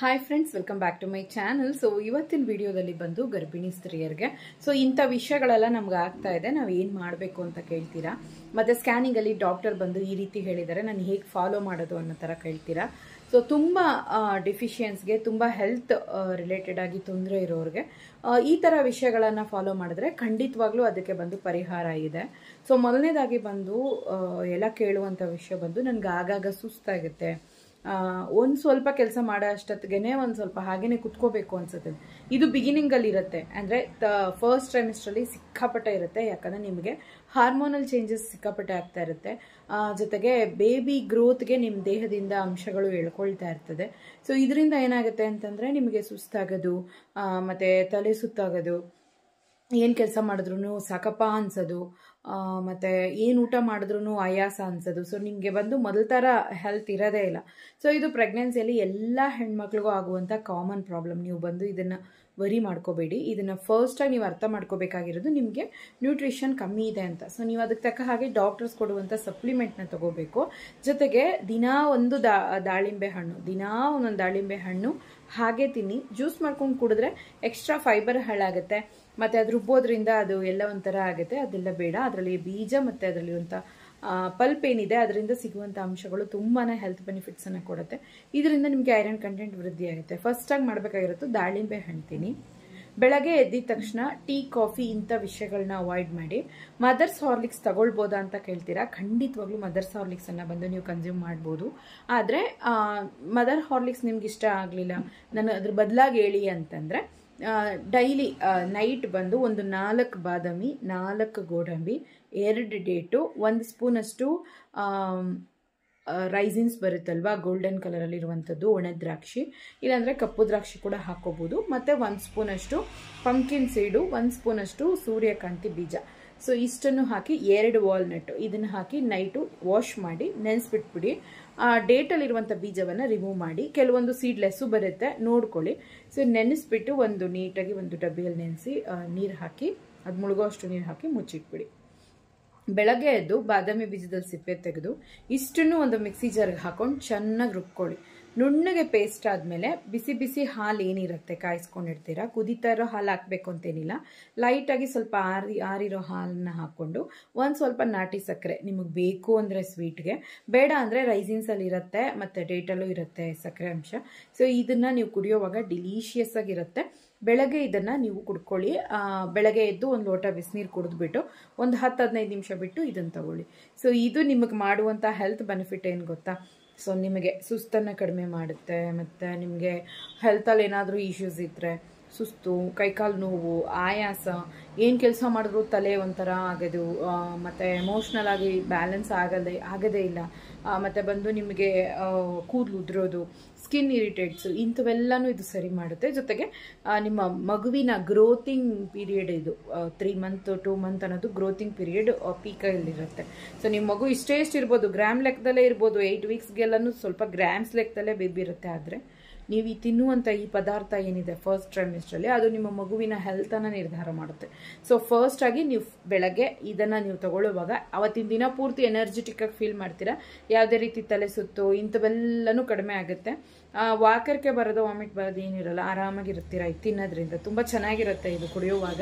Hi friends, welcome back to my channel. So ಇವತ್ತಿನ ವಿಡಿಯೋದಲ್ಲಿ ಬಂದು ಗರ್ಭಿಣಿ ಸ್ತ್ರೀಯರಿಗೆ ಇಂಥ ವಿಷಯಗಳೆಲ್ಲ ನಮ್ಗೆ ಆಗ್ತಾ ಇದೆ, ನಾವು ಏನು ಮಾಡಬೇಕು ಅಂತ ಕೇಳ್ತೀರಾ. ಮತ್ತು ಸ್ಕ್ಯಾನಿಂಗಲ್ಲಿ ಡಾಕ್ಟರ್ ಬಂದು ಈ ರೀತಿ ಹೇಳಿದ್ದಾರೆ, ನಾನು ಹೇಗೆ ಫಾಲೋ ಮಾಡೋದು ಅನ್ನೋ ಥರ ಕೇಳ್ತೀರಾ. ಸೊ ತುಂಬ ಡಿಫಿಷಿಯನ್ಸ್ಗೆ, ತುಂಬ ಹೆಲ್ತ್ ರಿಲೇಟೆಡ್ ಆಗಿ ತೊಂದರೆ ಇರೋರಿಗೆ ಈ ಥರ ವಿಷಯಗಳನ್ನು ಫಾಲೋ ಮಾಡಿದ್ರೆ ಖಂಡಿತವಾಗ್ಲೂ ಅದಕ್ಕೆ ಬಂದು ಪರಿಹಾರ ಇದೆ. ಸೊ ಮೊದಲನೇದಾಗಿ ಬಂದು ಎಲ್ಲ ಕೇಳುವಂಥ ವಿಷಯ ಬಂದು, ನನಗೆ ಆಗಾಗ ಸುಸ್ತಾಗುತ್ತೆ, ಒಂದು ಸ್ವಲ್ಪ ಕೆಲಸ ಮಾಡೋ ಅಷ್ಟೊತ್ತಿಗೆ ಒಂದು ಸ್ವಲ್ಪ ಹಾಗೇನೆ ಕುತ್ಕೋಬೇಕು ಅನ್ಸುತ್ತೆ. ಇದು ಬಿಗಿನಿಂಗಲ್ಲಿ ಇರುತ್ತೆ, ಅಂದರೆ ಫಸ್ಟ್ ಟ್ರೈಮಿಸ್ಟ್ರಲ್ಲಿ ಸಿಕ್ಕಾಪಟ್ಟೆ ಇರುತ್ತೆ. ಯಾಕಂದರೆ ನಿಮಗೆ ಹಾರ್ಮೋನಲ್ ಚೇಂಜಸ್ ಸಿಕ್ಕಾಪಟ್ಟೆ ಆಗ್ತಾ ಇರುತ್ತೆ. ಜೊತೆಗೆ ಬೇಬಿ ಗ್ರೋತ್ಗೆ ನಿಮ್ಮ ದೇಹದಿಂದ ಅಂಶಗಳು ಎಳ್ಕೊಳ್ತಾ ಇರ್ತದೆ. ಸೊ ಇದರಿಂದ ಏನಾಗುತ್ತೆ ಅಂತಂದರೆ ನಿಮಗೆ ಸುಸ್ತಾಗೋದು, ಮತ್ತು ತಲೆ ಸುತ್ತಾಗೋದು, ಏನು ಕೆಲಸ ಮಾಡಿದ್ರು ಸಾಕಪ್ಪ ಅನ್ಸೋದು, ಮತ್ತು ಏನು ಊಟ ಮಾಡಿದ್ರು ಆಯಾಸ ಅನ್ಸೋದು. ಸೊ ನಿಮಗೆ ಬಂದು ಮೊದಲ ಥರ ಹೆಲ್ತ್ ಇರೋದೇ ಇಲ್ಲ. ಸೊ ಇದು ಪ್ರೆಗ್ನೆನ್ಸಿಯಲ್ಲಿ ಎಲ್ಲ ಹೆಣ್ಮಕ್ಳಿಗೂ ಆಗುವಂಥ ಕಾಮನ್ ಪ್ರಾಬ್ಲಮ್. ನೀವು ಬಂದು ಇದನ್ನು ವರಿ ಮಾಡ್ಕೋಬೇಡಿ. ಇದನ್ನು ಫಸ್ಟಾಗಿ ನೀವು ಅರ್ಥ ಮಾಡ್ಕೋಬೇಕಾಗಿರೋದು, ನಿಮಗೆ ನ್ಯೂಟ್ರಿಷನ್ ಕಮ್ಮಿ ಇದೆ ಅಂತ. ಸೊ ನೀವು ಅದಕ್ಕೆ ತಕ್ಕ ಹಾಗೆ ಡಾಕ್ಟರ್ಸ್ ಕೊಡುವಂಥ ಸಪ್ಲಿಮೆಂಟ್ನ ತಗೋಬೇಕು. ಜೊತೆಗೆ ದಿನಾ ಒಂದು ದಾಳಿಂಬೆ ಹಣ್ಣು, ದಿನಾ ಒಂದೊಂದು ದಾಳಿಂಬೆ ಹಣ್ಣು ಹಾಗೆ ತಿನ್ನಿ. ಜ್ಯೂಸ್ ಮಾಡ್ಕೊಂಡು ಕುಡಿದ್ರೆ ಎಕ್ಸ್ಟ್ರಾ ಫೈಬರ್ ಹಾಳಾಗುತ್ತೆ, ಮತ್ತು ಅದು ರುಬ್ಬೋದ್ರಿಂದ ಅದು ಎಲ್ಲ ಒಂಥರ ಆಗುತ್ತೆ. ಅದೆಲ್ಲ ಬೇಡ. ಅದರಲ್ಲಿ ಬೀಜ ಮತ್ತು ಅದರಲ್ಲಿ ಒಂದು ಪಲ್ಪ್ ಏನಿದೆ ಅದರಿಂದ ಸಿಗುವಂಥ ಅಂಶಗಳು ತುಂಬಾ ಹೆಲ್ತ್ ಬೆನಿಫಿಟ್ಸನ್ನು ಕೊಡುತ್ತೆ. ಇದರಿಂದ ನಿಮಗೆ ಐರನ್ ಕಂಟೆಂಟ್ ವೃದ್ಧಿ ಆಗುತ್ತೆ. ಫಸ್ಟಾಗಿ ಮಾಡಬೇಕಾಗಿರೋದು ದಾಳಿಂಬೆ ಹಣ್ಣು ತಿನ್ನಿ. ಬೆಳಗ್ಗೆ ಎದ್ದಿದ ತಕ್ಷಣ ಟೀ, ಕಾಫಿ ಇಂಥ ವಿಷಯಗಳನ್ನ ಅವಾಯ್ಡ್ ಮಾಡಿ. ಮದರ್ಸ್ ಹಾರ್ಲಿಕ್ಸ್ ತಗೊಳ್ಬೋದಾ ಅಂತ ಕೇಳ್ತೀರಾ. ಖಂಡಿತವಾಗ್ಲೂ ಮದರ್ಸ್ ಹಾರ್ಲಿಕ್ಸನ್ನು ಬಂದು ನೀವು ಕನ್ಸ್ಯೂಮ್ ಮಾಡ್ಬೋದು. ಆದರೆ ಮದರ್ ಹಾರ್ಲಿಕ್ಸ್ ನಿಮ್ಗೆ ಇಷ್ಟ ಆಗಲಿಲ್ಲ, ನಾನು ಅದ್ರ ಬದಲಾಗಿ ಹೇಳಿ ಅಂತಂದರೆ, ಡೈಲಿ ನೈಟ್ ಬಂದು ಒಂದು 4 ಬಾದಾಮಿ, 4 ಗೋಡಂಬಿ, 2 ಡೇಟು, 1 ಸ್ಪೂನಷ್ಟು ರೈಸಿನ್ಸ್ ಬರುತ್ತಲ್ವಾ, ಗೋಲ್ಡನ್ ಕಲರಲ್ಲಿ ಇರುವಂಥದ್ದು, ಒಣ ದ್ರಾಕ್ಷಿ, ಇಲ್ಲಾಂದರೆ ಕಪ್ಪು ದ್ರಾಕ್ಷಿ ಕೂಡ ಹಾಕೋಬೋದು. ಮತ್ತು 1 ಸ್ಪೂನಷ್ಟು ಪಂಕಿನ್ ಸೀಡು, 1 ಸ್ಪೂನಷ್ಟು ಸೂರ್ಯಕಾಂತಿ ಬೀಜ. ಸೊ ಇಷ್ಟನ್ನು ಹಾಕಿ 2 ವಾಲ್ನಟ್ಟು ಇದನ್ನು ಹಾಕಿ ನೈಟು ವಾಶ್ ಮಾಡಿ ನೆನೆಸ್ಬಿಟ್ಬಿಡಿ. ಡೇಟಲ್ಲಿರುವಂಥ ಬೀಜವನ್ನು ರಿಮೂವ್ ಮಾಡಿ. ಕೆಲವೊಂದು ಸೀಡ್ಲೆಸ್ಸು ಬರುತ್ತೆ, ನೋಡ್ಕೊಳ್ಳಿ. ಸೊ ನೆನೆಸ್ಬಿಟ್ಟು ನೀಟಾಗಿ ಒಂದು ಡಬ್ಬಿಯಲ್ಲಿ ನೆನೆಸಿ ನೀರು ಹಾಕಿ, ಅದು ಮುಳುಗೋ ಅಷ್ಟು ನೀರು ಹಾಕಿ ಮುಚ್ಚಿಟ್ಬಿಡಿ. ಬೆಳಗ್ಗೆ ಎದ್ದು ಬಾದಾಮಿ ಬೀಜದಲ್ಲಿ ಸಿಪ್ಪೆ ತೆಗೆದು ಇಷ್ಟನ್ನು ಒಂದು ಮಿಕ್ಸಿ ಜಾರ್ಗೆ ಹಾಕೊಂಡು ಚೆನ್ನಾಗಿ ರುಬ್ಕೊಳ್ಳಿ. ನುಣ್ಣಗೆ ಪೇಸ್ಟ್ ಆದಮೇಲೆ ಬಿಸಿ ಬಿಸಿ ಹಾಲು ಏನಿರುತ್ತೆ ಕಾಯಿಸ್ಕೊಂಡಿರ್ತೀರಾ, ಕುದೀತಾ ಇರೋ ಹಾಲು ಹಾಕಬೇಕು ಅಂತೇನಿಲ್ಲ, ಲೈಟಾಗಿ ಸ್ವಲ್ಪ ಆರಿರೋ ಹಾಲನ್ನ ಹಾಕ್ಕೊಂಡು ಒಂದು ಸ್ವಲ್ಪ ನಾಟಿ ಸಕ್ಕರೆ, ನಿಮಗೆ ಬೇಕು ಅಂದರೆ ಸ್ವೀಟ್ಗೆ, ಬೇಡ ಅಂದರೆ ರೈಸಿನ್ಸಲ್ಲಿ ಇರುತ್ತೆ ಮತ್ತು ಡೇಟಲ್ಲೂ ಇರುತ್ತೆ ಸಕ್ಕರೆ ಅಂಶ. ಸೊ ಇದನ್ನು ನೀವು ಕುಡಿಯೋವಾಗ ಡಿಲೀಷಿಯಸ್ ಆಗಿರುತ್ತೆ. ಬೆಳಗ್ಗೆ ಇದನ್ನು ನೀವು ಕುಡ್ಕೊಳ್ಳಿ. ಬೆಳಗ್ಗೆ ಎದ್ದು ಒಂದು ಲೋಟ ಬಿಸಿನೀರು ಕುಡಿದ್ಬಿಟ್ಟು ಒಂದು 10-15 ನಿಮಿಷ ಬಿಟ್ಟು ಇದನ್ನು ತಗೊಳ್ಳಿ. ಸೊ ಇದು ನಿಮಗೆ ಮಾಡುವಂಥ ಹೆಲ್ತ್ ಬೆನಿಫಿಟ್ ಏನು ಗೊತ್ತಾ? ಸೊ ನಿಮಗೆ ಸುಸ್ತನ್ನು ಕಡಿಮೆ ಮಾಡುತ್ತೆ, ಮತ್ತು ನಿಮಗೆ ಹೆಲ್ತಲ್ಲಿ ಏನಾದರೂ ಇಶ್ಯೂಸ್ ಇದ್ದರೆ, ಸುಸ್ತು, ಕೈಕಾಲು ನೋವು, ಆಯಾಸ, ಏನು ಕೆಲಸ ಮಾಡಿದ್ರು ತಲೆ ಒಂಥರ ಆಗೋದು, ಮತ್ತು ಎಮೋಷ್ನಲ್ ಆಗಿ ಬ್ಯಾಲೆನ್ಸ್ ಆಗದೇ ಇಲ್ಲ, ಮತ್ತು ಬಂದು ನಿಮಗೆ ಕೂದಲು ಉದುರೋದು, ಸ್ಕಿನ್ ಇರಿಟೇಟ್ಸು, ಇಂಥವೆಲ್ಲನೂ ಇದು ಸರಿ ಮಾಡುತ್ತೆ. ಜೊತೆಗೆ ನಿಮ್ಮ ಮಗುವಿನ ಗ್ರೋತಿಂಗ್ ಪೀರಿಯಡ್ ಇದು 3 ಮಂತ್ 2 ಮಂತ್ ಅನ್ನೋದು ಗ್ರೋತಿಂಗ್ ಪೀರಿಯಡ್ ಪೀಕಲ್ಲಿರುತ್ತೆ. ಸೊ ನಿಮ್ಮ ಮಗು ಇಷ್ಟೇ ಇರ್ಬೋದು, ಗ್ರಾಮ್ ಲೆಕ್ಕದಲ್ಲೇ ಇರ್ಬೋದು, 8 ವೀಕ್ಸ್ಗೆಲ್ಲನೂ ಸ್ವಲ್ಪ ಗ್ರಾಮ್ಸ್ ಲೆಕ್ಕದಲ್ಲೇ ಬೇಬಿ ಇರುತ್ತೆ. ಆದರೆ ನೀವು ಈ ತಿನ್ನುವಂಥ ಈ ಪದಾರ್ಥ ಏನಿದೆ ಫಸ್ಟ್ ಟ್ರೈಮಿಸ್ಟ್ರಲ್ಲಿ, ಅದು ನಿಮ್ಮ ಮಗುವಿನ ಹೆಲ್ತನ್ನು ನಿರ್ಧಾರ ಮಾಡುತ್ತೆ. ಸೊ ಫಸ್ಟಾಗಿ ನೀವು ಬೆಳಗ್ಗೆ ಇದನ್ನು ನೀವು ತಗೊಳ್ಳುವಾಗ ಅವತ್ತಿನ ದಿನ ಪೂರ್ತಿ ಎನರ್ಜೆಟಿಕ್ ಆಗಿ ಫೀಲ್ ಮಾಡ್ತೀರಾ. ಯಾವುದೇ ರೀತಿ ತಲೆ ಸುತ್ತು ಇಂಥವೆಲ್ಲನೂ ಕಡಿಮೆ ಆಗುತ್ತೆ. ವಾಕರ್ಕೆ ಬರೋದು, ವಾಮಿಟ್ ಬರೋದು ಏನಿರಲ್ಲ, ಆರಾಮಾಗಿರ್ತೀರ ಇದು ತಿನ್ನೋದ್ರಿಂದ. ತುಂಬ ಚೆನ್ನಾಗಿರುತ್ತೆ ಇದು ಕುಡಿಯುವಾಗ.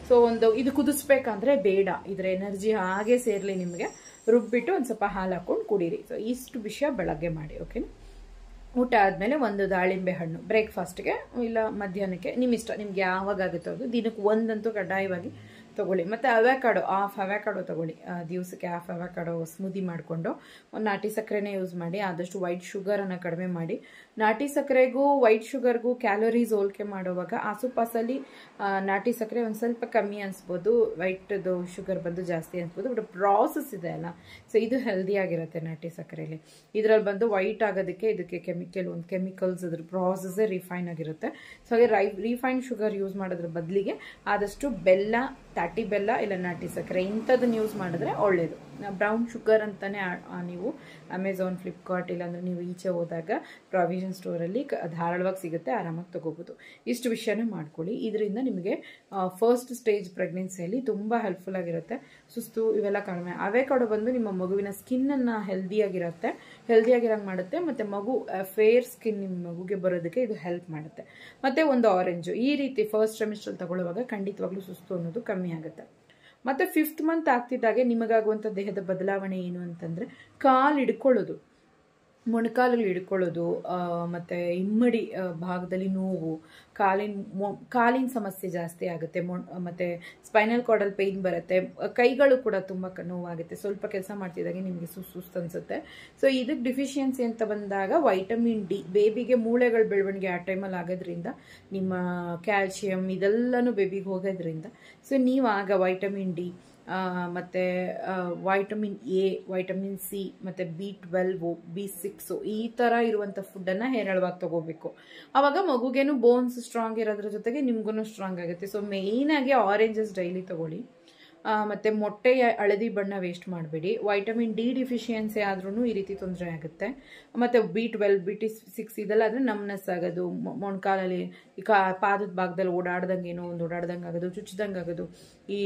ಸೊ ಇದು ಕುದಿಸ್ಬೇಕಂದ್ರೆ ಬೇಡ, ಇದರ ಎನರ್ಜಿ ಹಾಗೆ ಸೇರಲಿ ನಿಮಗೆ. ರುಬ್ಬಿಟ್ಟು ಒಂದು ಸ್ವಲ್ಪ ಹಾಲು ಹಾಕ್ಕೊಂಡು ಕುಡೀರಿ. ಸೊ ಇಷ್ಟು ವಿಷಯ ಬೆಳಗ್ಗೆ ಮಾಡಿ, ಓಕೆನಾ? ಊಟ ಆದಮೇಲೆ ಒಂದು ದಾಳಿಂಬೆ ಹಣ್ಣು ಬ್ರೇಕ್ಫಾಸ್ಟ್ಗೆ ಇಲ್ಲ ಮಧ್ಯಾಹ್ನಕ್ಕೆ, ನಿಮ್ಮ ಇಷ್ಟ, ನಿಮ್ಗೆ ಯಾವಾಗ ಆಗುತ್ತೋ ಅದು. ದಿನಕ್ಕೆ ಒಂದಂತೂ ಕಡ್ಡಾಯವಾಗಿ ತೊಗೊಳ್ಳಿ. ಮತ್ತು ಅವ್ಯಾಕಾಡೋ ತೊಗೊಳ್ಳಿ. ದಿವಸಕ್ಕೆ ಹಾಫ್ ಅವ್ಯಾಕಾಡೋ ಸ್ಮೂದಿ ಮಾಡಿಕೊಂಡು ಒಂದು ನಾಟಿ ಸಕ್ಕರೆನೇ ಯೂಸ್ ಮಾಡಿ. ಆದಷ್ಟು ವೈಟ್ ಶುಗರನ್ನು ಕಡಿಮೆ ಮಾಡಿ. ನಾಟಿ ಸಕ್ಕರೆಗೂ ವೈಟ್ ಶುಗರ್ಗೂ ಕ್ಯಾಲೋರೀಸ್ ಹೋಲಿಕೆ ಮಾಡುವಾಗ ಆಸುಪಾಸಲ್ಲಿ ನಾಟಿ ಸಕ್ಕರೆ ಒಂದು ಸ್ವಲ್ಪ ಕಮ್ಮಿ ಅನಿಸ್ಬೋದು, ವೈಟ್ದು ಶುಗರ್ ಬಂದು ಜಾಸ್ತಿ ಅನಿಸ್ಬೋದು. ಬಟ್ ಪ್ರಾಸೆಸ್ ಇದೆ ಅಲ್ಲ, ಸೊ ಇದು ಹೆಲ್ದಿಯಾಗಿರುತ್ತೆ ನಾಟಿ ಸಕ್ಕರೆಯಲ್ಲಿ. ಇದರಲ್ಲಿ ಬಂದು ವೈಟ್ ಆಗೋದಕ್ಕೆ ಇದಕ್ಕೆ ಕೆಲವೊಂದು ಕೆಮಿಕಲ್ಸ್, ಅದ್ರ ಪ್ರಾಸೆಸ್ಸೇ ರಿಫೈನ್ ಆಗಿರುತ್ತೆ. ಸೊ ಹಾಗೆ ರಿಫೈನ್ಡ್ ಶುಗರ್ ಯೂಸ್ ಮಾಡೋದ್ರ ಬದಲಿಗೆ ಆದಷ್ಟು ಬೆಲ್ಲ, ತಾಟಿ ಬೆಲ್ಲ ಇಲ್ಲ ನಾಟಿ ಸಕ್ಕರೆ ಇಂಥದ್ದನ್ನು ಯೂಸ್ ಮಾಡಿದ್ರೆ ಒಳ್ಳೆಯದು. ಬ್ರೌನ್ ಶುಗರ್ ಅಂತಲೇ ನೀವು ಅಮೆಝಾನ್, ಫ್ಲಿಪ್ಕಾರ್ಟ್ ಇಲ್ಲಾಂದರೆ ನೀವು ಈಚೆ ಹೋದಾಗ ಪ್ರಾವಿಷನ್ ಸ್ಟೋರಲ್ಲಿ ಧಾರಾಳವಾಗಿ ಸಿಗುತ್ತೆ, ಆರಾಮಾಗಿ ತೊಗೋಬೋದು. ಇಷ್ಟು ವಿಷಯನ ಮಾಡ್ಕೊಳ್ಳಿ. ಇದರಿಂದ ನಿಮಗೆ ಫಸ್ಟ್ ಸ್ಟೇಜ್ ಪ್ರೆಗ್ನೆನ್ಸಿಯಲ್ಲಿ ತುಂಬ ಹೆಲ್ಪ್ಫುಲ್ ಆಗಿರುತ್ತೆ. ಸುಸ್ತು ಇವೆಲ್ಲ ಕಡಿಮೆ. ಅವೆಕಾಡೋ ಬಂದು ನಿಮ್ಮ ಮಗುವಿನ ಸ್ಕಿನ್ನನ್ನು ಹೆಲ್ದಿಯಾಗಿರಂಗೆ ಮಾಡುತ್ತೆ, ಮತ್ತು ಮಗು ಫೇರ್ ಸ್ಕಿನ್ ನಿಮ್ಮ ಮಗುಗೆ ಬರೋದಕ್ಕೆ ಇದು ಹೆಲ್ಪ್ ಮಾಡುತ್ತೆ. ಮತ್ತು ಒಂದು ಆರೆಂಜು ಈ ರೀತಿ ಫಸ್ಟ್ ಟ್ರೈಮಿಸ್ಟ್ರಲ್ಲಿ ತಗೊಳ್ಳುವಾಗ ಖಂಡಿತವಾಗ್ಲೂ ಸುಸ್ತು ಅನ್ನೋದು ಕಮ್ಮಿ ಆಗುತ್ತೆ. ಮತ್ತು 5th ಮಂತ್ ಆಗ್ತಿದ್ದಾಗೆ ನಿಮಗಾಗುವಂಥ ದೇಹದ ಬದಲಾವಣೆ ಏನು ಅಂತಂದರೆ ಕಾಲು ಹಿಡ್ಕೊಳ್ಳೋದು, ಮೊಣಕಾಲಲ್ಲಿ ಹಿಡ್ಕೊಳ್ಳೋದು, ಮತ್ತು ಇಮ್ಮಡಿ ಭಾಗದಲ್ಲಿ ನೋವು, ಕಾಲಿನ ಸಮಸ್ಯೆ ಜಾಸ್ತಿ ಆಗುತ್ತೆ, ಮತ್ತು ಸ್ಪೈನಲ್ ಕಾರ್ಡಲ್ಲಿ ಪೇಯ್ನ್ ಬರುತ್ತೆ, ಕೈಗಳು ಕೂಡ ತುಂಬ ನೋವಾಗುತ್ತೆ. ಸ್ವಲ್ಪ ಕೆಲಸ ಮಾಡ್ತಿದ್ದಾಗೆ ನಿಮಗೆ ಸುಸ್ತು ಅನಿಸುತ್ತೆ. ಸೊ ಇದಕ್ಕೆ ಡಿಫಿಷಿಯನ್ಸಿ ಅಂತ ಬಂದಾಗ ವೈಟಮಿನ್ ಡಿ, ಬೇಬಿಗೆ ಮೂಳೆಗಳ ಬೆಳವಣಿಗೆ ಆ ಟೈಮಲ್ಲಿ ಆಗೋದ್ರಿಂದ, ನಿಮ್ಮ ಕ್ಯಾಲ್ಶಿಯಂ ಇದೆಲ್ಲನೂ ಬೇಬಿಗೆ ಹೋಗೋದ್ರಿಂದ, ಸೊ ನೀವು ಆಗ ವೈಟಮಿನ್ ಡಿ ಮತ್ತು ವೈಟಮಿನ್ ಎ, ವೈಟಮಿನ್ ಸಿ ಮತ್ತು B12, B6 ಈ ಥರ ಇರುವಂಥ ಫುಡ್ಡನ್ನು ಹೇರಳವಾಗಿ ತೊಗೋಬೇಕು. ಆವಾಗ ಮಗುಗೇನು ಬೋನ್ಸ್ ಸ್ಟ್ರಾಂಗ್ ಇರೋದ್ರ ಜೊತೆಗೆ ನಿಮ್ಗೂ ಸ್ಟ್ರಾಂಗ್ ಆಗುತ್ತೆ. ಸೊ ಮೇಯ್ನಾಗಿ ಆರೆಂಜಸ್ ಡೈಲಿ ತೊಗೊಳ್ಳಿ. ಮತ್ತು ಮೊಟ್ಟೆಯ ಹಳದಿ ಬಣ್ಣ ವೇಸ್ಟ್ ಮಾಡಬೇಡಿ. ವೈಟಮಿನ್ ಡಿ ಡಿಫಿಷಿಯನ್ಸಿ ಆದ್ರೂ ಈ ರೀತಿ ತೊಂದರೆ ಆಗುತ್ತೆ. ಮತ್ತು B12, B6 ಇದೆಲ್ಲ ಆದರೆ ನಮ್ನೆಸ್ ಆಗೋದು, ಮೊಣಕಾಲಲ್ಲಿ ಪಾದದ ಭಾಗದಲ್ಲಿ ಓಡಾಡ್ದಂಗೆ ಏನೋ ಒಂದು ಓಡಾಡ್ದಂಗೆ ಆಗೋದು, ಚುಚ್ಚಿದಂಗೆ ಆಗೋದು, ಈ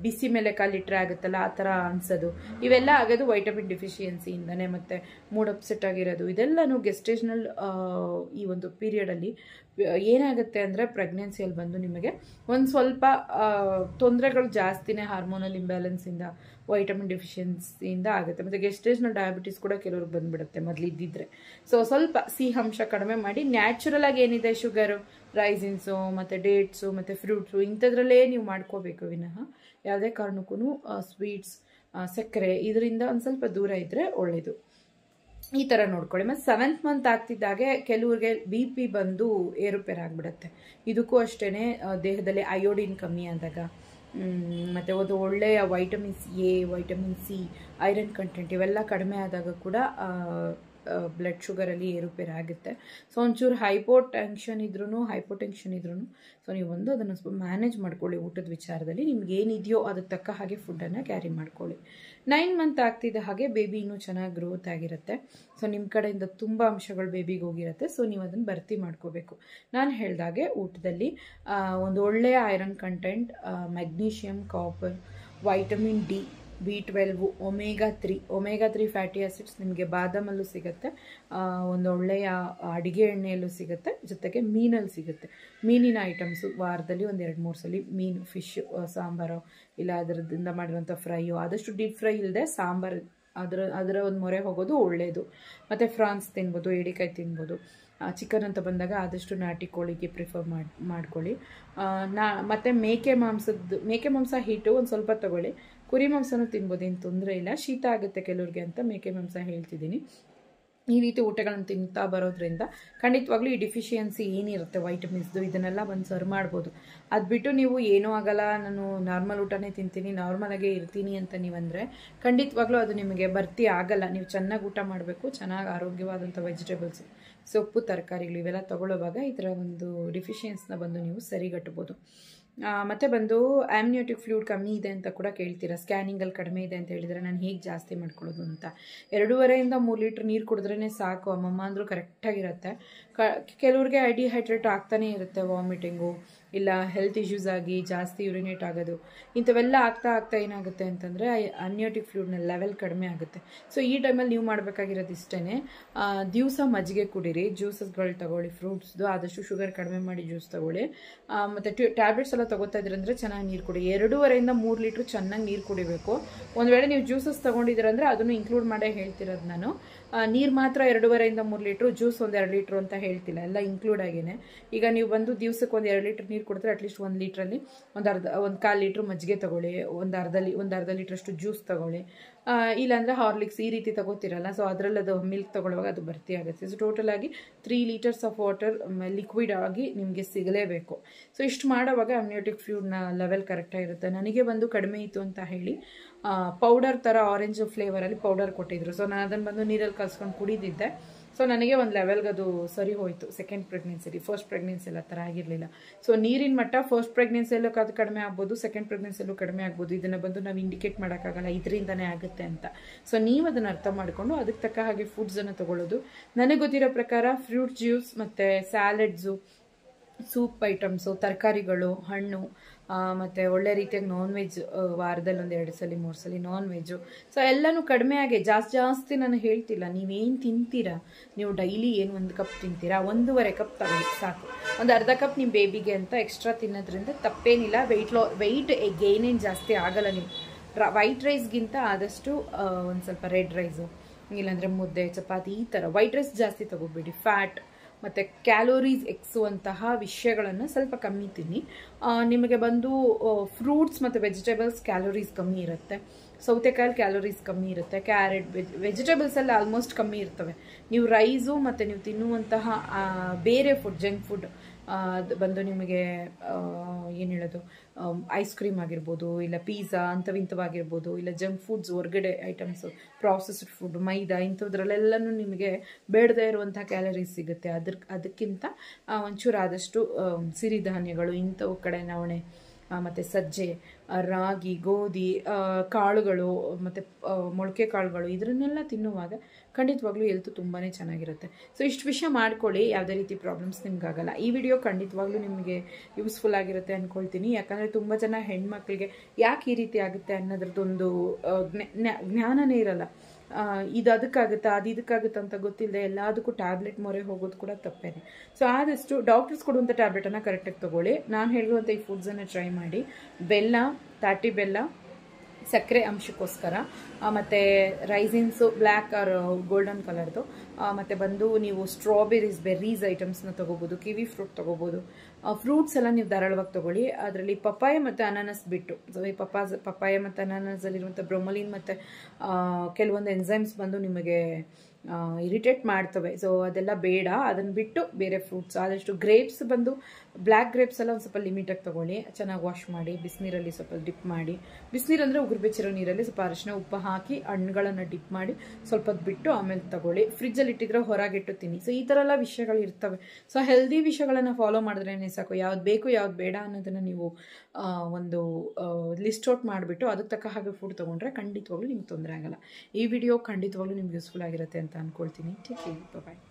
ಬಿಸಿ ಮೇಲೆ ಕಾಲಿಟ್ರೆ ಆಗುತ್ತಲ್ಲ ಆ ಥರ ಅನ್ಸೋದು, ಇವೆಲ್ಲ ಆಗೋದು ವೈಟಮಿನ್ ಡಿಫಿಷಿಯನ್ಸಿಯಿಂದನೇ. ಮತ್ತು ಮೂಡ್ ಅಪ್ಸೆಟ್ ಆಗಿರೋದು ಇದೆಲ್ಲನೂ ಗೆಸ್ಟೇಷನಲ್ ಈ ಒಂದು ಪೀರಿಯಡಲ್ಲಿ ಏನಾಗುತ್ತೆ ಅಂದರೆ ಪ್ರೆಗ್ನೆನ್ಸಿಯಲ್ಲಿ ಬಂದು ನಿಮಗೆ ಒಂದು ಸ್ವಲ್ಪ ತೊಂದರೆಗಳು ಜಾಸ್ತಿನೇ ಹಾರ್ಮೋನಲ್ ಇಂಬ್ಯಾಲೆನ್ಸಿಂದ, ವೈಟಮಿನ್ ಡಿಫಿಷಿಯನ್ಸಿಯಿಂದ ಆಗುತ್ತೆ. ಮತ್ತು ಗೆಸ್ಟೇಷನಲ್ ಡಯಾಬಿಟಿಸ್ ಕೂಡ ಕೆಲವ್ರಿಗೆ ಬಂದುಬಿಡುತ್ತೆ ಮೊದಲು ಇದ್ದಿದ್ರೆ. ಸೊ ಸ್ವಲ್ಪ ಸಿಹಿ ಅಂಶ ಕಡಿಮೆ ಮಾಡಿ, ನ್ಯಾಚುರಲ್ ಆಗಿ ಏನಿದೆ ಶುಗರು, ರೈಸಿನ್ಸು ಮತ್ತು ಡೇಟ್ಸು ಮತ್ತು ಫ್ರೂಟ್ಸು ಇಂಥದ್ರಲ್ಲೇ ನೀವು ಮಾಡ್ಕೋಬೇಕು ವಿನಃ ಯಾವುದೇ ಕಾರಣಕ್ಕೂ ಸ್ವೀಟ್ಸ್, ಸಕ್ಕರೆ ಇದರಿಂದ ಒಂದು ಸ್ವಲ್ಪ ದೂರ ಇದ್ದರೆ ಒಳ್ಳೆಯದು. ಈ ಥರ ನೋಡ್ಕೊಳ್ಳಿ. ಮತ್ತು 7th ಮಂತ್ ಆಗ್ತಿದ್ದಾಗೆ ಕೆಲವ್ರಿಗೆ BP ಬಂದು ಏರುಪೇರಾಗ್ಬಿಡುತ್ತೆ. ಇದಕ್ಕೂ ಅಷ್ಟೇ ದೇಹದಲ್ಲಿ ಅಯೋಡಿನ್ ಕಮ್ಮಿ ಆದಾಗ, ಮತ್ತು ಒಂದು ಒಳ್ಳೆಯ vitamins A, vitamin C, iron content ಇವೆಲ್ಲ ಕಡಿಮೆ ಆದಾಗ ಕೂಡ ಬ್ಲಡ್ ಶುಗರಲ್ಲಿ ಏರುಪೇರಾಗುತ್ತೆ. ಸೊ ಒಂಚೂರು ಹೈಪೋಟೆನ್ಷನ್ ಇದ್ರೂ ಸೊ ನೀವು ಅದನ್ನು ಸ್ವಲ್ಪ ಮ್ಯಾನೇಜ್ ಮಾಡ್ಕೊಳ್ಳಿ. ಊಟದ ವಿಚಾರದಲ್ಲಿ ನಿಮ್ಗೆ ಏನಿದೆಯೋ ಅದಕ್ಕೆ ತಕ್ಕ ಹಾಗೆ ಫುಡ್ಡನ್ನು ಕ್ಯಾರಿ ಮಾಡ್ಕೊಳ್ಳಿ. 9 ಮಂತ್ ಆಗ್ತಿದ್ದ ಹಾಗೆ ಬೇಬಿ ಇನ್ನೂ ಚೆನ್ನಾಗಿ ಗ್ರೋತ್ ಆಗಿರುತ್ತೆ. ಸೊ ನಿಮ್ಮ ಕಡೆಯಿಂದ ತುಂಬ ಅಂಶಗಳು ಬೇಬಿಗೆ ಹೋಗಿರುತ್ತೆ. ಸೊ ನೀವು ಅದನ್ನು ಭರ್ತಿ ಮಾಡ್ಕೋಬೇಕು. ನಾನು ಹೇಳ್ದಾಗೆ ಊಟದಲ್ಲಿ ಒಂದು ಒಳ್ಳೆಯ iron content, magnesium, copper, vitamin D, B12, omega 3 fatty acids ನಿಮಗೆ ಬಾದಾಮಲ್ಲೂ ಸಿಗುತ್ತೆ, ಒಂದು ಒಳ್ಳೆಯ ಅಡುಗೆ ಎಣ್ಣೆಯಲ್ಲೂ ಸಿಗುತ್ತೆ, ಜೊತೆಗೆ ಮೀನಲ್ಲಿ ಸಿಗುತ್ತೆ. ಮೀನಿನ ಐಟಮ್ಸು ವಾರದಲ್ಲಿ ಒಂದು 2-3 ಸಲ ಮೀನು, ಫಿಶ್ ಸಾಂಬಾರು ಇಲ್ಲ ಅದರದಿಂದ ಮಾಡಿರುವಂಥ ಫ್ರೈಯು, ಆದಷ್ಟು ಡೀಪ್ ಫ್ರೈ ಇಲ್ಲದೆ ಸಾಂಬಾರು ಅದರ ಒಂದು ಮೊರೆ ಹೋಗೋದು ಒಳ್ಳೆಯದು. ಮತ್ತು ಫ್ರಾನ್ಸ್ ತಿನ್ಬೋದು, ಏಡಿಕಾಯಿ ತಿನ್ಬೋದು. ಚಿಕನ್ ಅಂತ ಬಂದಾಗ ಆದಷ್ಟು ನಾಟಿ ಕೋಳಿಗೆ ಪ್ರಿಫರ್ ಮಾಡ್ಕೊಳ್ಳಿ. ಮತ್ತು ಮೇಕೆ ಮಾಂಸ ಹೀಟು ಒಂದು ಸ್ವಲ್ಪ ತೊಗೊಳ್ಳಿ. ಕುರಿ ಮಾಂಸನೂ ತಿನ್ಬೋದು, ಏನು ತೊಂದರೆ ಇಲ್ಲ. ಶೀತ ಆಗುತ್ತೆ ಕೆಲವ್ರಿಗೆ ಅಂತ ಮೇಕೆ ಮಾಂಸ ಹೇಳ್ತಿದ್ದೀನಿ. ಈ ರೀತಿ ಊಟಗಳನ್ನು ತಿಂತಾ ಬರೋದ್ರಿಂದ ಖಂಡಿತವಾಗ್ಲೂ ಈ ಡಿಫಿಷಿಯನ್ಸಿ ಏನಿರುತ್ತೆ ವೈಟಮಿನ್ಸ್ದು ಇದನ್ನೆಲ್ಲ ಬಂದು ಸರ್ ಮಾಡ್ಬೋದು. ಅದು ಬಿಟ್ಟು ನೀವು ಏನೂ ಆಗಲ್ಲ, ನಾನು ನಾರ್ಮಲ್ ಊಟನೇ ತಿಂತೀನಿ, ನಾರ್ಮಲಾಗೇ ಇರ್ತೀನಿ ಅಂತ ನೀವಂದರೆ ಖಂಡಿತವಾಗ್ಲೂ ಅದು ನಿಮಗೆ ಭರ್ತಿ ಆಗಲ್ಲ. ನೀವು ಚೆನ್ನಾಗಿ ಊಟ ಮಾಡಬೇಕು, ಚೆನ್ನಾಗಿ ಆರೋಗ್ಯವಾದಂಥ ವೆಜಿಟೇಬಲ್ಸು, ಸೊಪ್ಪು, ತರಕಾರಿಗಳು ಇವೆಲ್ಲ ತೊಗೊಳ್ಳೋವಾಗ ಈ ಥರ ಒಂದು ಡಿಫಿಷಿಯನ್ಸ್ನ ಬಂದು ನೀವು ಸರಿಗಟ್ಟಬೋದು. ಮತ್ತು ಬಂದು ಆಮ್ನಿಯೋಟಿಕ್ ಫ್ಲೂಯಿಡ್ ಕಮ್ಮಿ ಇದೆ ಅಂತ ಕೂಡ ಕೇಳ್ತೀರಾ. ಸ್ಕ್ಯಾನಿಂಗಲ್ಲಿ ಕಡಿಮೆ ಇದೆ ಅಂತ ಹೇಳಿದರೆ ನಾನು ಹೇಗೆ ಜಾಸ್ತಿ ಮಾಡ್ಕೊಳ್ಳೋದು ಅಂತ. 2.5 3 ಲೀಟ್ರ್ ನೀರು ಕುಡಿದ್ರೇ ಸಾಕು, ಅಮ್ಮಮ್ಮ ಅಂದರೂ ಕರೆಕ್ಟಾಗಿರುತ್ತೆ. ಕೆಲವ್ರಿಗೆ ಡಿಹೈಡ್ರೇಟ್ ಆಗ್ತಾನೇ ಇರುತ್ತೆ, ವಾಮಿಟಿಂಗು ಇಲ್ಲ ಹೆಲ್ತ್ ಇಶ್ಯೂಸ್ ಆಗಿ ಜಾಸ್ತಿ ಯೂರಿನೇಟ್ ಆಗೋದು, ಇಂಥವೆಲ್ಲ ಆಗ್ತಾ ಏನಾಗುತ್ತೆ ಅಂತಂದರೆ ಆಮ್ನಿಯೋಟಿಕ್ ಫ್ಲೂಯಿಡ್ನ ಲೆವೆಲ್ ಕಡಿಮೆ ಆಗುತ್ತೆ. ಸೊ ಈ ಟೈಮಲ್ಲಿ ನೀವು ಮಾಡಬೇಕಾಗಿರೋದು ಇಷ್ಟೇ, ದಿವಸ ಮಜ್ಜಿಗೆ ಕುಡೀರಿ, ಜ್ಯೂಸಸ್ಗಳು ತಗೊಳ್ಳಿ, ಫ್ರೂಟ್ಸ್ದು ಆದಷ್ಟು ಶುಗರ್ ಕಡಿಮೆ ಮಾಡಿ ಜ್ಯೂಸ್ ತಗೊಳ್ಳಿ. ಮತ್ತು ಟ್ಯಾಬ್ಲೆಟ್ಸ್ ಎಲ್ಲ ತೊಗೋತಾ ಇದ್ರಂದರೆ ಚೆನ್ನಾಗಿ ನೀರು ಕುಡಿ. 2.5 3 ಲೀಟ್ರ್ ಚೆನ್ನಾಗಿ ನೀರು ಕುಡಿಬೇಕು. ಒಂದು ವೇಳೆ ನೀವು ಜ್ಯೂಸಸ್ ತೊಗೊಂಡಿದ್ದೀರಂದರೆ ಅದನ್ನು ಇನ್ಕ್ಲೂಡ್ ಮಾಡೇ ಹೇಳ್ತಿರೋದು ನಾನು. ನೀರು ಮಾತ್ರ 2.5 3 ಲೀಟ್ರು, ಜ್ಯೂಸ್ 1 2 ಲೀಟ್ರು ಅಂತ ಹೇಳ್ತಿಲ್ಲ, ಎಲ್ಲ ಇನ್ಕ್ಲೂಡ್ ಆಗೇನೆ. ಈಗ ನೀವು ಬಂದು ದಿವಸಕ್ಕೆ 1 2 ಲೀಟ್ರ್ ನೀರು ಕುಡಿದ್ರೆ ಅಟ್ಲೀಸ್ಟ್ 1 ಲೀಟ್ರಲ್ಲಿ ಒಂದು 1/4 ಲೀಟ್ರ್ ಮಜ್ಜಿಗೆ ತಗೊಳ್ಳಿ, ಒಂದು ಅರ್ಧ ಲೀಟ್ರಷ್ಟು ಜ್ಯೂಸ್ ತಗೊಳ್ಳಿ. ಇಲ್ಲಾಂದರೆ ಹಾರ್ಲಿಕ್ಸ್ ಈ ರೀತಿ ತಗೋತಿರಲ್ಲ, ಸೊ ಅದರಲ್ಲಿ ಅದು ಮಿಲ್ಕ್ ತೊಗೊಳ್ಳುವಾಗ ಅದು ಭರ್ತಿ ಆಗುತ್ತೆ. ಸೊ ಟೋಟಲ್ ಆಗಿ 3 ಲೀಟರ್ಸ್ ಆಫ್ ವಾಟರ್ ಲಿಕ್ವಿಡ್ ಆಗಿ ನಿಮಗೆ ಸಿಗಲೇಬೇಕು. ಸೊ ಇಷ್ಟು ಮಾಡೋವಾಗ ಅಮ್ನಿಯೋಟಿಕ್ ಫ್ಲೂಯಿಡ್ನ ಲೆವೆಲ್ ಕರೆಕ್ಟಾಗಿರುತ್ತೆ. ನನಗೆ ಬಂದು ಕಡಿಮೆ ಇತ್ತು ಅಂತ ಹೇಳಿ ಪೌಡರ್ ಥರ ಆರೆಂಜ್ ಫ್ಲೇವರಲ್ಲಿ ಪೌಡರ್ ಕೊಟ್ಟಿದ್ರು. ಸೊ ನಾನು ಅದನ್ನು ಬಂದು ನೀರಲ್ಲಿ ಕಲ್ಸ್ಕೊಂಡು ಕುಡಿದಿದ್ದೆ. ಸೊ ಸೊ ನನಗೆ ಒಂದು ಲೆವೆಲ್ಗೆ ಅದು ಸರಿ ಹೋಯಿತು ಸೆಕೆಂಡ್ ಪ್ರೆಗ್ನೆನ್ಸಿಲಿ. ಫಸ್ಟ್ ಪ್ರೆಗ್ನೆನ್ಸಿಯಲ್ಲಿ ಆ ಥರ ಆಗಿರಲಿಲ್ಲ. ಸೊ ನೀರಿನ ಮಟ್ಟ ಫಸ್ಟ್ ಪ್ರೆಗ್ನೆನ್ಸಿಯಲ್ಲೂ ಅದು ಕಡಿಮೆ ಆಗ್ಬೋದು, ಸೆಕೆಂಡ್ ಪ್ರೆಗ್ನೆನ್ಸಿಯಲ್ಲೂ ಕಡಿಮೆ ಆಗ್ಬೋದು. ಇದನ್ನು ಬಂದು ನಾವು ಇಂಡಿಕೇಟ್ ಮಾಡೋಕ್ಕಾಗಲ್ಲ ಇದರಿಂದನೇ ಆಗುತ್ತೆ ಅಂತ. ಸೊ ನೀವು ಅದನ್ನು ಅರ್ಥ ಮಾಡಿಕೊಂಡು ಅದಕ್ಕೆ ತಕ್ಕ ಹಾಗೆ ಫುಡ್ಸನ್ನು ತೊಗೊಳ್ಳೋದು. ನನಗೆ ಗೊತ್ತಿರೋ ಪ್ರಕಾರ ಫ್ರೂಟ್ ಜ್ಯೂಸ್ ಮತ್ತು ಸ್ಯಾಲೆಡ್ಸು, ಸೂಪ್ ಐಟಮ್ಸು, ತರಕಾರಿಗಳು, ಹಣ್ಣು, ಮತ್ತು ಒಳ್ಳೆ ರೀತಿಯಾಗಿ ನಾನ್ ವೆಜ್, ವಾರದಲ್ಲಿ ಒಂದು 2 ಸಲ 3 ಸಲ ನಾನ್ ವೆಜ್ಜು. ಸೊ ಎಲ್ಲನೂ ಕಡಿಮೆ ಆಗಿ ಜಾಸ್ತಿ ನಾನು ಹೇಳ್ತಿಲ್ಲ. ನೀವೇನು ತಿಂತೀರಾ, ನೀವು ಡೈಲಿ ಏನು 1 ಕಪ್ ತಿಂತೀರಾ, 1.5 ಕಪ್ ತಗೊಳ್ಳಿ ಸಾಕು. ಒಂದು ಅರ್ಧ ಕಪ್ ನಿಮ್ಮ ಬೇಬಿಗೆ ಅಂತ ಎಕ್ಸ್ಟ್ರಾ ತಿನ್ನೋದ್ರಿಂದ ತಪ್ಪೇನಿಲ್ಲ. ವೆಯ್ಟ್ ಗೇನ್ ಏನು ಜಾಸ್ತಿ ಆಗಲ್ಲ. ನೀವು ವೈಟ್ ರೈಸ್ಗಿಂತ ಆದಷ್ಟು ಒಂದು ಸ್ವಲ್ಪ ರೆಡ್ ರೈಸು, ಇಲ್ಲಾಂದರೆ ಮುದ್ದೆ, ಚಪಾತಿ, ಈ ಥರ ವೈಟ್ ರೈಸ್ ಜಾಸ್ತಿ ತಗೋಬೇಡಿ. ಫ್ಯಾಟ್ ಮತ್ತು ಕ್ಯಾಲೋರೀಸ್ ಎಕ್ಸುವಂತಹ ವಿಷಯಗಳನ್ನು ಸ್ವಲ್ಪ ಕಮ್ಮಿ ತಿನ್ನಿ. ನಿಮಗೆ ಬಂದು ಫ್ರೂಟ್ಸ್ ಮತ್ತು ವೆಜಿಟೇಬಲ್ಸ್ ಕ್ಯಾಲೋರೀಸ್ ಕಮ್ಮಿ ಇರುತ್ತೆ. ಸೌತೆಕಾಯಲ್ಲಿ ಕ್ಯಾಲೋರೀಸ್ ಕಮ್ಮಿ ಇರುತ್ತೆ. ಕ್ಯಾರೆಟ್, ವೆಜಿಟೇಬಲ್ಸಲ್ಲಿ ಆಲ್ಮೋಸ್ಟ್ ಕಮ್ಮಿ ಇರ್ತವೆ. ನೀವು ರೈಸು ಮತ್ತು ನೀವು ತಿನ್ನುವಂತಹ ಬೇರೆ ಫುಡ್, ಜಂಕ್ ಫುಡ್ ಬಂದು ನಿಮಗೆ ಏನು ಹೇಳೋದು, ಐಸ್ ಕ್ರೀಮ್ ಆಗಿರ್ಬೋದು, ಇಲ್ಲ ಪಿಜ್ಜಾ ಅಂಥವಿಂಥವಾಗಿರ್ಬೋದು, ಇಲ್ಲ ಜಂಕ್ ಫುಡ್ಸ್, ಹೊರಗಡೆ ಐಟಮ್ಸು, ಪ್ರಾಸೆಸ್ಡ್ ಫುಡ್, ಮೈದಾ, ಇಂಥದ್ರಲ್ಲೆಲ್ಲನೂ ನಿಮಗೆ ಬೇಡದೇ ಇರುವಂಥ ಕ್ಯಾಲರೀಸ್ ಸಿಗುತ್ತೆ. ಅದಕ್ಕಿಂತ ಒಂಚೂರು ಆದಷ್ಟು ಸಿರಿಧಾನ್ಯಗಳು, ಇಂಥವು ಕಡೆ ನವಣೆ ಮತ್ತು ಸಜ್ಜೆ, ರಾಗಿ, ಗೋಧಿ, ಕಾಳುಗಳು ಮತ್ತು ಮೊಳಕೆ ಕಾಳುಗಳು, ಇದನ್ನೆಲ್ಲ ತಿನ್ನುವಾಗ ಖಂಡಿತವಾಗ್ಲೂ ಹೆಲ್ತ್ ತುಂಬಾ ಚೆನ್ನಾಗಿರುತ್ತೆ. ಸೊ ಇಷ್ಟು ವಿಷಯ ಮಾಡ್ಕೊಳ್ಳಿ, ಯಾವುದೇ ರೀತಿ ಪ್ರಾಬ್ಲಮ್ಸ್ ನಿಮ್ಗಾಗಲ್ಲ. ಈ ವಿಡಿಯೋ ಖಂಡಿತವಾಗ್ಲೂ ನಿಮಗೆ ಯೂಸ್ಫುಲ್ ಆಗಿರುತ್ತೆ ಅಂದ್ಕೊಳ್ತೀನಿ. ಯಾಕಂದರೆ ತುಂಬ ಜನ ಹೆಣ್ಮಕ್ಳಿಗೆ ಯಾಕೆ ಈ ರೀತಿ ಆಗುತ್ತೆ ಅನ್ನೋದ್ರದ್ದೊಂದು ಜ್ಞಾನನೇ ಇರಲ್ಲ. ಇದು ಅದಕ್ಕಾಗುತ್ತಾ, ಅದು ಇದಕ್ಕಾಗುತ್ತಾ ಅಂತ ಗೊತ್ತಿಲ್ಲದೆ ಎಲ್ಲದಕ್ಕೂ ಟ್ಯಾಬ್ಲೆಟ್ ಮೊರೆ ಹೋಗೋದು ಕೂಡ ತಪ್ಪೇನೆ. ಸೊ ಆದಷ್ಟು ಡಾಕ್ಟರ್ಸ್ ಕೊಡುವಂಥ ಟ್ಯಾಬ್ಲೆಟನ್ನು ಕರೆಕ್ಟಾಗಿ ತೊಗೊಳ್ಳಿ. ನಾನು ಹೇಳಿರುವಂಥ ಈ ಫುಡ್ಸನ್ನು ಟ್ರೈ ಮಾಡಿ. ಬೆಲ್ಲ, ತಾಟಿ ಬೆಲ್ಲ, ಸಕ್ಕರೆ ಅಂಶಕ್ಕೋಸ್ಕರ, ಮತ್ತು ರೈಸಿನ್ಸು ಬ್ಲ್ಯಾಕ್ ಆರ್ ಗೋಲ್ಡನ್ ಕಲರ್ದು, ಮತ್ತು ಬಂದು ನೀವು ಸ್ಟ್ರಾಬೆರೀಸ್, ಬೆರ್ರೀಸ್ ಐಟಮ್ಸ್ನ ತೊಗೋಬೋದು, ಕಿವಿ ಫ್ರೂಟ್ ತೊಗೋಬೋದು. ಫ್ರೂಟ್ಸ್ ಎಲ್ಲ ನೀವು ಧಾರಾಳವಾಗಿ ತೊಗೊಳ್ಳಿ. ಅದರಲ್ಲಿ ಪಪ್ಪಾಯ ಮತ್ತು ಅನಾನಸ್ ಬಿಟ್ಟು, ಸೊ ಈ ಪಪ್ಪಾಯ ಮತ್ತು ಅನಾನಸಲ್ಲಿರುವಂಥ ಬ್ರೊಮೊಲಿನ್ ಮತ್ತು ಕೆಲವೊಂದು ಎನ್ಸೈಮ್ಸ್ ಬಂದು ನಿಮಗೆ ಇರಿಟೇಟ್ ಮಾಡ್ತವೆ. ಸೊ ಅದೆಲ್ಲ ಬೇಡ. ಅದನ್ನು ಬಿಟ್ಟು ಬೇರೆ ಫ್ರೂಟ್ಸ್, ಆದಷ್ಟು ಗ್ರೇಪ್ಸ್ ಬಂದು ಬ್ಲ್ಯಾಕ್ ಗ್ರೇಪ್ಸ್ ಎಲ್ಲ ಒಂದು ಸ್ವಲ್ಪ ಲಿಮಿಟಾಗಿ ತೊಗೊಳ್ಳಿ. ಚೆನ್ನಾಗಿ ವಾಶ್ ಮಾಡಿ ಬಿಸಿನೀರಲ್ಲಿ ಸ್ವಲ್ಪ ಡಿಪ್ ಮಾಡಿ, ಬಿಸಿನೀರು ಅಂದರೆ ಉಗುರು ಬೆಚ್ಚಿರೋ ನೀರಲ್ಲಿ ಸ್ವಲ್ಪ ಅರಿಶಿನ, ಉಪ್ಪು ಹಾಕಿ ಹಣ್ಣುಗಳನ್ನು ಡಿಪ್ ಮಾಡಿ ಸ್ವಲ್ಪ ಬಿಟ್ಟು ಆಮೇಲೆ ತಗೊಳ್ಳಿ. ಫ್ರಿಜ್ಜಲ್ಲಿ ಇಟ್ಟಿದ್ರೆ ಹೊರಗಿಟ್ಟು ತಿನ್ನಿ. ಸೊ ಈ ಥರ ಎಲ್ಲ ವಿಷಯಗಳು ಇರ್ತವೆ. ಸೊ ಹೆಲ್ದಿ ವಿಷಯಗಳನ್ನು ಫಾಲೋ ಮಾಡಿದ್ರೇ ಸಾಕು. ಯಾವ್ದು ಬೇಕು ಯಾವ್ದು ಬೇಡ ಅನ್ನೋದನ್ನು ನೀವು ಒಂದು ಲಿಸ್ಟ್ ಔಟ್ ಮಾಡಿಬಿಟ್ಟು ಅದಕ್ಕೆ ತಕ್ಕ ಹಾಗೆ ಫುಡ್ ತೊಗೊಂಡ್ರೆ ಖಂಡಿತವಾಗ್ಲೂ ನಿಮ್ಗೆ ತೊಂದರೆ ಆಗಲ್ಲ. ಈ ವಿಡಿಯೋ ಖಂಡಿತವಾಗ್ಲೂ ನಿಮ್ಗೆ ಯೂಸ್ಫುಲ್ ಆಗಿರುತ್ತೆ ಅಂತ ಅಂದ್ಕೊಳ್ತೀನಿ. ಟೇಕ್ ಕೇರ್, ಬಾಯ್.